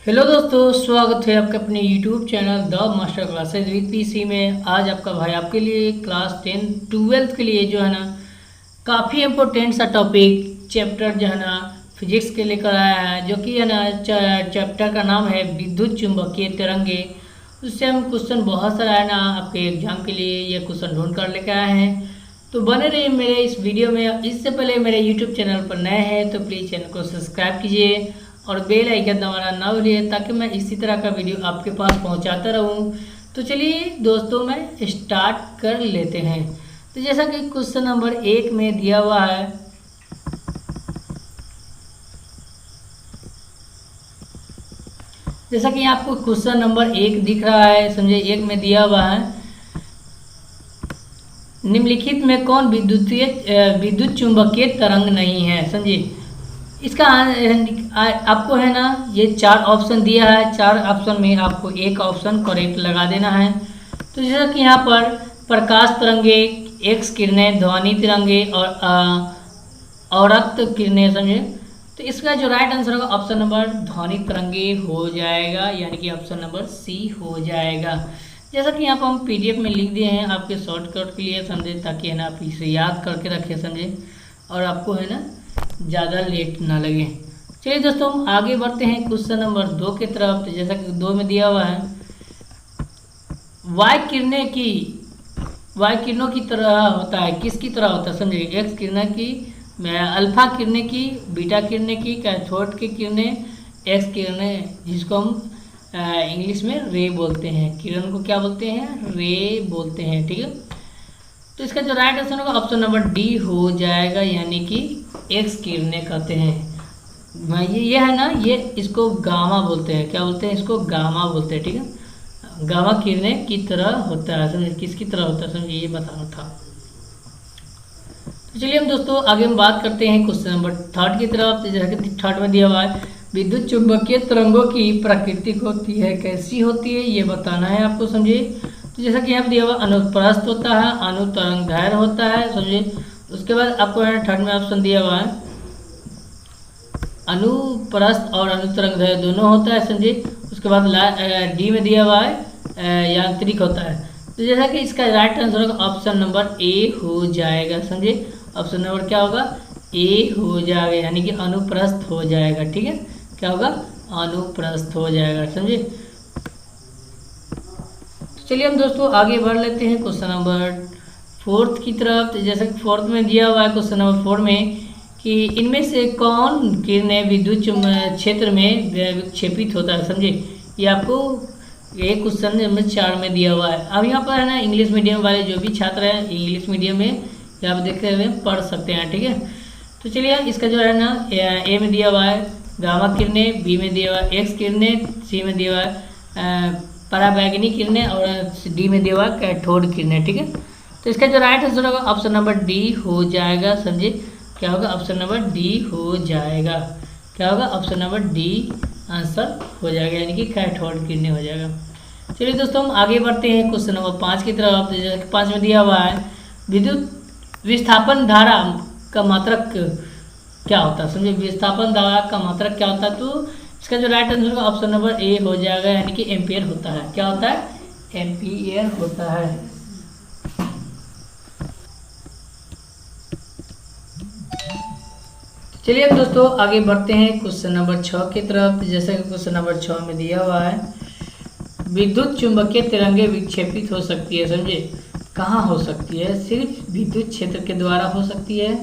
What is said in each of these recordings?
Hello दोस्तों, स्वागत है आपके अपने YouTube channel the master classes with PC में। आज आपका भाई आपके लिए क्लास 10 ट्वेल्थ के लिए जो है ना काफ़ी इम्पोर्टेंट सा टॉपिक चैप्टर जो है ना फिजिक्स के लेकर आया है, जो कि है ना चैप्टर का नाम है विद्युत चुंबकीय तरंगे। उससे हम क्वेश्चन बहुत सारा है ना आपके एग्जाम के लिए ये क्वेश्चन ढूंढ कर लेकर आए हैं। तो बने रहिए मेरे इस वीडियो में। इससे पहले मेरे यूट्यूब चैनल पर नए हैं तो प्लीज़ चैनल को सब्सक्राइब कीजिए और बेल आइकन दबाना ना भूलिए, ताकि मैं इसी तरह का वीडियो आपके पास पहुंचाता रहूं। तो चलिए दोस्तों, मैं स्टार्ट कर लेते हैं। तो जैसा कि क्वेश्चन नंबर 1 में दिया हुआ है, जैसा कि आपको क्वेश्चन नंबर 1 दिख रहा है, समझे 1 में दिया हुआ है, निम्नलिखित में कौन विद्युत चुंबकीय तरंग नहीं है। समझिए इसका आपको है ना ये 4 ऑप्शन दिया है। 4 ऑप्शन में आपको एक ऑप्शन करेक्ट लगा देना है। तो जैसा कि यहाँ पर प्रकाश तरंगे, एक्स किरणें, ध्वनि तरंगे और अवरक्त किरणें, समझे। तो इसका जो राइट आंसर होगा ऑप्शन नंबर ध्वनि तरंगे हो जाएगा, यानी कि ऑप्शन नंबर सी हो जाएगा। जैसा कि यहाँ पर हम पीडीएफ में लिख दिए हैं आपके शॉर्टकट के लिए, समझे, ताकि है ना आप इसे याद करके रखें, समझे, और आपको है ना ज़्यादा लेट ना लगे। चलिए दोस्तों, हम आगे बढ़ते हैं क्वेश्चन नंबर 2 की तरफ। तो जैसा कि 2 में दिया हुआ है, वाई किरणों की तरह होता है। किसकी तरह होता है, समझिए, एक्स किरणें की, अल्फा किरणें की, बीटा किरणें की, कैथोड की किरणें, एक्स किरणें, जिसको हम इंग्लिश में रे बोलते हैं। किरण को क्या बोलते हैं, रे बोलते हैं, ठीक है। तो इसका जो राइट आंसर होगा ऑप्शन नंबर डी हो जाएगा, यानी कि एक्स किरणें कहते हैं। ये है ना, ये इसको गामा बोलते हैं। क्या बोलते हैं, इसको गामा बोलते हैं, ठीक है। गामा किरणें की तरह होता है, समझिए, किसकी तरह होता है, समझिए, ये बताना था। तो चलिए हम दोस्तों आगे हम बात करते हैं क्वेश्चन नंबर 3 की तरफ। जैसा कि 3 में दिया हुआ है, विद्युत चुंबकीय तरंगों की प्रकृति होती है, कैसी होती है, ये बताना है आपको, समझिए। तो जैसा कि यहाँ पर दिया हुआ अनुप्रस्थ होता है, अनुतरंगदैर्घ्य होता है, समझिए। उसके बाद आपको है 3rd में ऑप्शन दिया हुआ है, अनुप्रस्थ और अनुतरंगदैर्घ्य दोनों होता है, समझिए। उसके बाद डी में दिया हुआ है यांत्रिक होता है। तो जैसा कि इसका राइट आंसर होगा ऑप्शन नंबर ए हो जाएगा, समझिए। ऑप्शन नंबर क्या होगा, ए हो जाएगा, यानी कि अनुप्रस्थ हो जाएगा, ठीक है। क्या होगा, अनुप्रस्थ हो जाएगा, समझिए। तो चलिए हम दोस्तों आगे बढ़ लेते हैं क्वेश्चन नंबर 4 की तरफ। तो जैसा कि 4 में दिया हुआ है क्वेश्चन नंबर 4 में कि इनमें से कौन किरणें विद्युत क्षेत्र में विक्षेपित होता है, समझे। ये आपको ये क्वेश्चन नंबर 4 में दिया हुआ है। अब यहाँ पर है ना इंग्लिश मीडियम वाले जो भी छात्र हैं इंग्लिश मीडियम में यहाँ पर देखते हुए पढ़ सकते हैं, ठीक है। तो चलिए इसका जो है ना ए में दिया हुआ है गामा किरणें, बी में दिया हुआ है एक्स किरणें, सी में दिया हुआ है पराबैंगनी किरणें और डी में दिया हुआ है कैथोड किरणें, ठीक है। तो इसका जो राइट आंसर होगा ऑप्शन नंबर डी हो जाएगा, समझिए। क्या होगा, ऑप्शन नंबर डी हो जाएगा। क्या होगा, ऑप्शन नंबर डी आंसर हो जाएगा, यानी कि कैथोड किरणें हो जाएगा। चलिए दोस्तों हम आगे बढ़ते हैं क्वेश्चन नंबर 5 की तरफ। जैसे 5 में दिया हुआ है, विद्युत विस्थापन धारा का मात्रक क्या होता है, समझिए। विस्थापन धारा का मात्रक क्या होता है, तो इसका जो राइट आंसर होगा ऑप्शन नंबर ए हो जाएगा, यानी कि एम्पियर होता है। क्या होता है, एम्पियर होता है। चलिए अब दोस्तों आगे बढ़ते हैं क्वेश्चन नंबर 6 की तरफ। जैसे कि क्वेश्चन नंबर 6 में दिया हुआ है, विद्युत चुंबकीय तरंगे विक्षेपित हो सकती है, समझे। कहाँ हो सकती है, सिर्फ विद्युत क्षेत्र के द्वारा हो सकती है,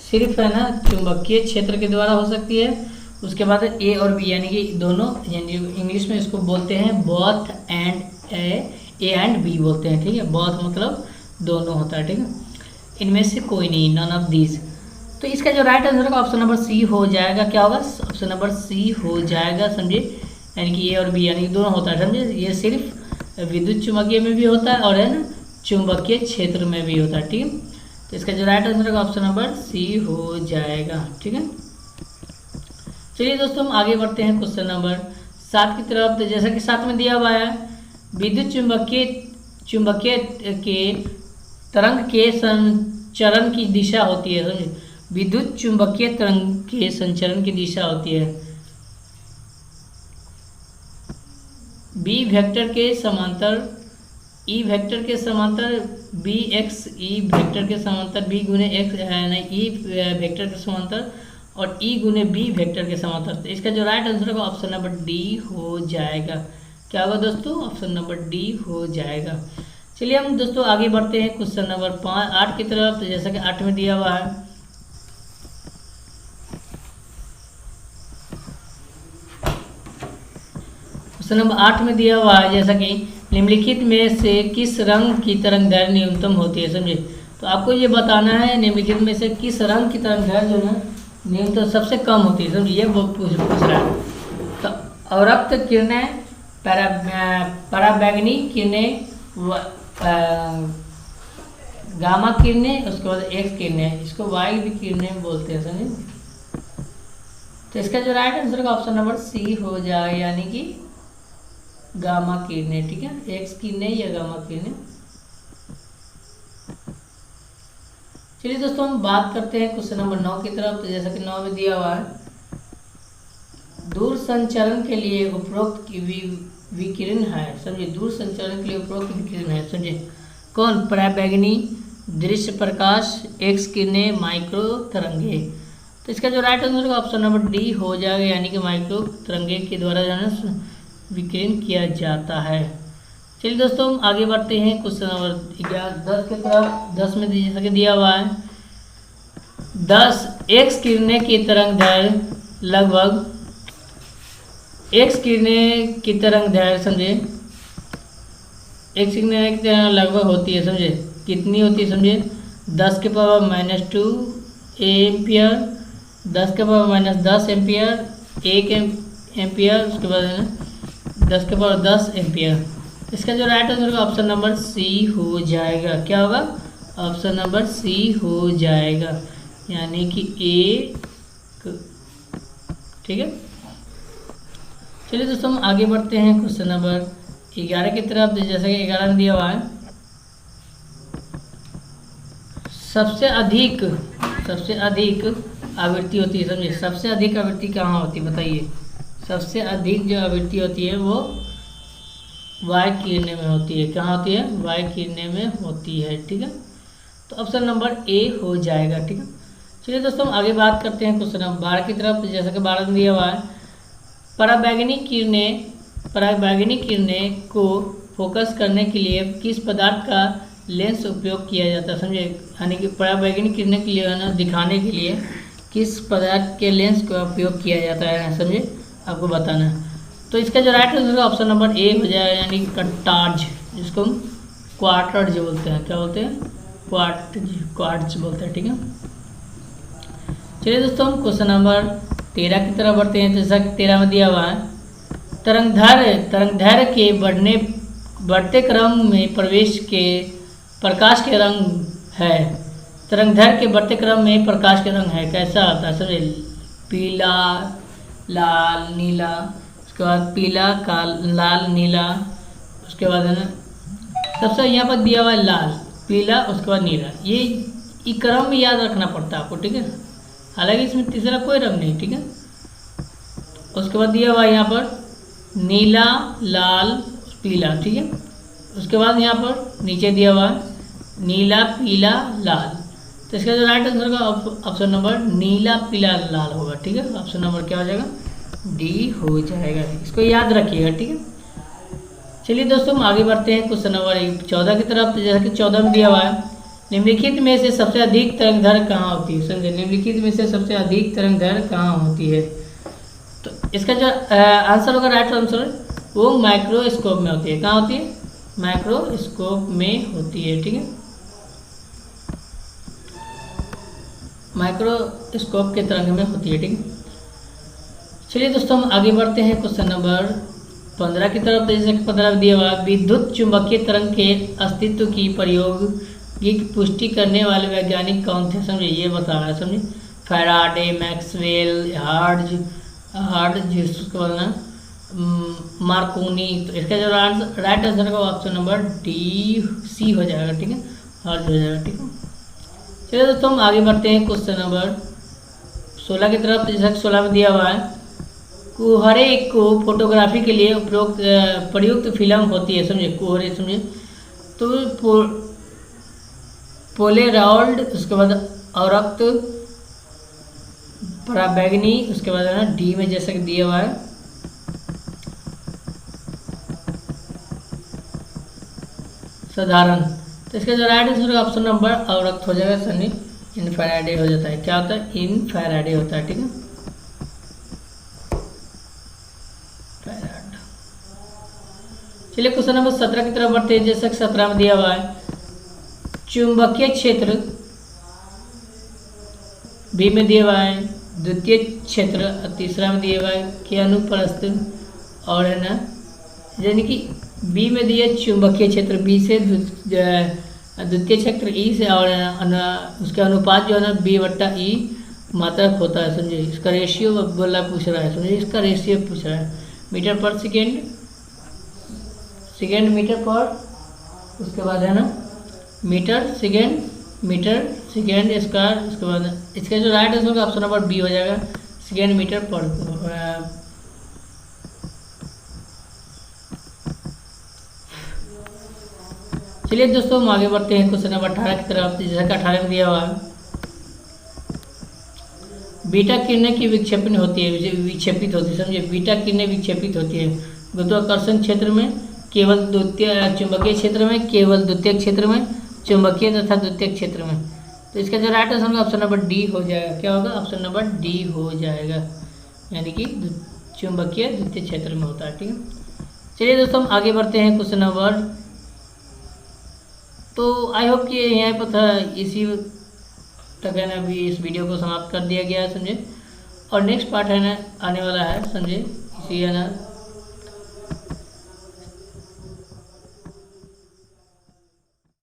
सिर्फ है ना चुंबकीय क्षेत्र के द्वारा हो सकती है। उसके बाद ए और बी, यानी कि दोनों, यानी इंग्लिश में इसको बोलते हैं both and, A and B बोलते हैं, ठीक है। बोथ मतलब दोनों होता है, ठीक है। इनमें से कोई नहीं, नन ऑफ दीज। तो इसका जो राइट आंसर होगा ऑप्शन नंबर सी हो जाएगा। क्या होगा, ऑप्शन नंबर सी हो जाएगा, समझिए। यानी कि ए और बी, यानी कि दोनों होता है, समझे। ये सिर्फ विद्युत चुम्बकीय में भी होता है और है ना चुंबकीय क्षेत्र में भी होता है, ठीक है। तो इसका जो राइट आंसर होगा ऑप्शन नंबर सी हो जाएगा, ठीक है। चलिए दोस्तों हम आगे बढ़ते हैं क्वेश्चन नंबर 7 की तरफ। तो जैसा कि 7 में दिया हुआ है, विद्युत चुंबकीय के तरंग के संचरण की दिशा होती है, समझिए। विद्युत चुंबकीय तरंग के संचरण की दिशा होती है बी वेक्टर के समांतर ई वेक्टर के समांतर बी एक्स ई वेक्टर के समांतर बी गुने एक्स नहीं ई वेक्टर के समांतर और ई गुने बी वेक्टर के समांतर। तो इसका जो राइट आंसर होगा ऑप्शन नंबर डी हो जाएगा। क्या होगा दोस्तों? ऑप्शन नंबर डी हो जाएगा। चलिए हम दोस्तों आगे बढ़ते हैं क्वेश्चन नंबर 8 की तरफ। तो जैसा कि 8 में दिया हुआ है, क्वेश्चन नंबर 8 में दिया हुआ है जैसा कि निम्नलिखित में से किस रंग की तरंगदैर्घ्य न्यूनतम होती है। समझे, तो आपको ये बताना है निम्नलिखित में से किस रंग की तरंगदैर्घ्य जो है न्यूनतम सबसे कम होती है। समझिए, ये पूछ रहा है। तो अवरक्त किरणें, पराबैंगनी किरणें, गामा किरणें, उसके बाद एक्स किरणें, इसको वाई भी किरणें बोलते हैं। समझे, तो इसका जो राइट आंसर का ऑप्शन नंबर सी हो जाए, यानी कि गामा किरणें। ठीक है, एक्स किरणें या गामा किरणें। चलिए दोस्तों हम बात करते हैं क्वेश्चन नंबर 9 की तरफ। तो जैसा कि 9 में दिया हुआ है, दूर संचरण के लिए उपरोक्त विकिरण है। समझिए, दूर संचरण के लिए उपरोक्त विकिरण है। समझिए, कौन? पराबैंगनी, दृश्य प्रकाश, एक्स किरणें, माइक्रो तरंगे। तो इसका जो राइट आंसर का ऑप्शन नंबर डी हो जाएगा, यानी कि माइक्रो तरंगे के द्वारा जो है विकिरण किया जाता है। चलिए दोस्तों हम आगे बढ़ते हैं क्वेश्चन नंबर 10 की तरफ। 10 में जैसा कि दिया हुआ है, 10 एक्स किरणें की तरंगदैर्घ्य लगभग एक्स किरणें की तरंगदैर्घ्य, समझे, एक्स किरणें की तरंग लगभग होती है। समझे, कितनी होती है? समझे, 10 के पावर -2 एम्पियर, 10 के पावर -10 एम्पियर, 1 एम्पियर, उसके बाद है ना 10 के पावर 10 एम्पियर। इसका जो राइट आंसर होगा ऑप्शन नंबर सी हो जाएगा। क्या होगा? ऑप्शन नंबर सी हो जाएगा, यानी कि ए। ठीक है, चलिए दोस्तों हम आगे बढ़ते हैं क्वेश्चन नंबर 11 की तरफ। जैसा कि 11 में दिया हुआ है, सबसे अधिक आवृत्ति होती है। समझिए, सबसे अधिक आवृत्ति कहाँ होती है बताइए? सबसे अधिक जो आवृत्ति होती है वो वाई किरणें में होती है। कहाँ होती है? वाई किरणें में होती है। ठीक है, तो ऑप्शन नंबर ए हो जाएगा। ठीक है, चलिए दोस्तों हम आगे बात करते हैं क्वेश्चन नंबर 12 की तरफ। जैसा कि 12 में दिया हुआ है, पराबैंगनी किरणें को फोकस करने के लिए किस पदार्थ का लेंस उपयोग किया जाता है। समझे, यानी कि पराबैंगनी किरणें के लिए है ना दिखाने के लिए किस पदार्थ के लेंस का उपयोग किया जाता है। समझे, आपको बताना है। तो इसका जो राइट आंसर है ऑप्शन नंबर ए हो जाएगा, यानी कटार्ज, जिसको हम क्वार्टर्ज बोलते हैं। क्या बोलते हैं? क्वार्ट्ज बोलते हैं। ठीक है, चलिए दोस्तों हम क्वेश्चन नंबर 13 की तरफ बढ़ते हैं। जैसा कि 13 में दिया हुआ है, तरंगदैर्घ्य के बढ़ते क्रम में प्रकाश के रंग है। तरंगदैर्घ्य के बढ़ते क्रम में प्रकाश के रंग है, कैसा आता है? समझे, पीला, लाल, नीला, उसके बाद पीला, लाल, नीला, उसके बाद है ना सबसे यहाँ पर दिया हुआ है लाल, पीला, उसके बाद नीला। ये क्रम में याद रखना पड़ता है आपको। ठीक है, हालांकि इसमें तीसरा कोई रंग नहीं। ठीक है, उसके बाद दिया हुआ है यहाँ पर नीला, लाल, पीला। ठीक है, उसके बाद यहाँ पर नीचे दिया हुआ है नीला, पीला, लाल। तो इसका जो राइट आंसर का ऑप्शन नंबर नीला, पीला, लाल होगा। ठीक है, ऑप्शन नंबर क्या हो जाएगा? डी हो जाएगा। इसको याद रखिएगा। ठीक है, चलिए दोस्तों हम आगे बढ़ते हैं क्वेश्चन नंबर 14 की तरफ। जैसा कि 14 में दिया हुआ है, निम्नलिखित में से सबसे अधिक तरंगदैर्घ्य कहाँ होती है। समझे, निम्नलिखित में से सबसे अधिक तरंगदैर्घ्य कहाँ होती है? तो इसका जो आंसर होगा, राइट आंसर, वो माइक्रोस्कोप में होती है। कहाँ होती है? माइक्रोस्कोप में होती है। ठीक है, माइक्रोस्कोप के तरंग में होती है। ठीक है, चलिए दोस्तों हम आगे बढ़ते हैं क्वेश्चन नंबर 15 की तरफ। जैसे कि 15 में दिया हुआ, विद्युत चुंबकीय तरंग के अस्तित्व की प्रायोगिक पुष्टि करने वाले वैज्ञानिक कौन थे? समझिए, ये बता रहा है। समझिए, फैराडे, मैक्सवेल, हार्ट्ज, उसके बाद ना मार्कोनी। तो इसका जो राइट आंसर का ऑप्शन नंबर डी सी हो जाएगा। ठीक है, हार्ट्ज हो जाएगा। ठीक है, चलिए दोस्तों हम आगे बढ़ते हैं क्वेश्चन नंबर 16 की तरफ। जैसा कि 16 में दिया हुआ है, कुहरे को फोटोग्राफी के लिए उपयुक्त प्रयुक्त फिल्म होती है, समझे, कुहरे समझे। तो पोलेराइड, उसके बाद औरक्त, पराबैंगनी, उसके बाद है ना डी में जैसा कि दिया हुआ है साधारण। तो इसका जो राइट आंसर ऑप्शन नंबर औरक्त हो जाएगा, सनी इनफैराडे हो जाता है। क्या होता है? इनफैराडे होता है, ठीक है। चलिए क्वेश्चन नंबर 17 की तरफ बढ़ते हैं। जैसा कि 17 में दिया हुआ है चुंबकीय क्षेत्र, बी में दिया हुआ है द्वितीय क्षेत्र, तीसरा में दिया हुआ है कि अनुप्रस्थ, और है ना यानी कि बी में दिया चुंबकीय क्षेत्र, बी से द्वितीय क्षेत्र, ई से, और उसका अनुपात जो है ना B/E मात्रक होता है, समझे। इसका रेशियो बोला पूछ रहा है, समझे, इसका रेशियो पूछ रहा है मीटर पर सेकेंड, सेकेंड मीटर पर, उसके बाद है ना मीटर सेकेंड स्क्वायर, उसके बाद इसका जो राइट आंसर होगा ऑप्शन नंबर बी हो जाएगा, सेकेंड मीटर पर। चलिए दोस्तों हम आगे बढ़ते हैं क्वेश्चन नंबर 18 की तरफ। जैसा कि 18 में दिया हुआ है बीटा किरणें की विक्षेपण होती है, विक्षेपित होती है, समझे। बीटा किरणें विक्षेपित होती है गुरुत्वाकर्षण क्षेत्र में केवल द्वितीय, चुंबकीय क्षेत्र में केवल द्वितीय क्षेत्र में, चुंबकीय तथा द्वितीय क्षेत्र में। तो इसका जो राइट आंसर होगा ऑप्शन नंबर डी हो जाएगा। क्या होगा? ऑप्शन नंबर डी हो जाएगा, यानी कि चुंबकीय द्वितीय क्षेत्र में होता है, ठीक है। चलिए दोस्तों हम आगे बढ़ते हैं क्वेश्चन नंबर, तो आई होप कि यहाँ पर था, इसी तक है ना अभी इस वीडियो को समाप्त कर दिया गया है, समझे। और नेक्स्ट पार्ट है ना आने वाला है, समझे, इसी है ना